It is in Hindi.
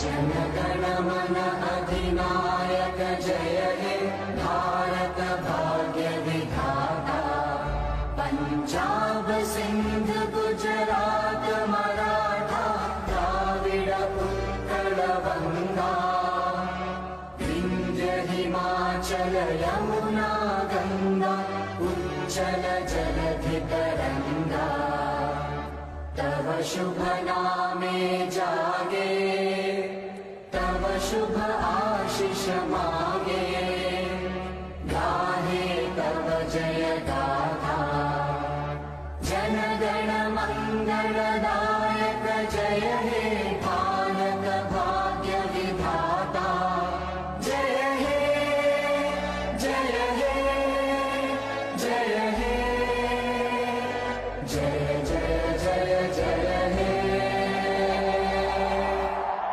जनगण मन अधिनायक जय हे भारत भाग्य विधाता। पंजाब सिंध गुजरात मराठा द्राविड उत्कल गंगा। विंध्य हिमाचल यमुना गंगा उच्चल जलधि तरंगा। तव शुभ नामे जागे तव शुभ आशीष मा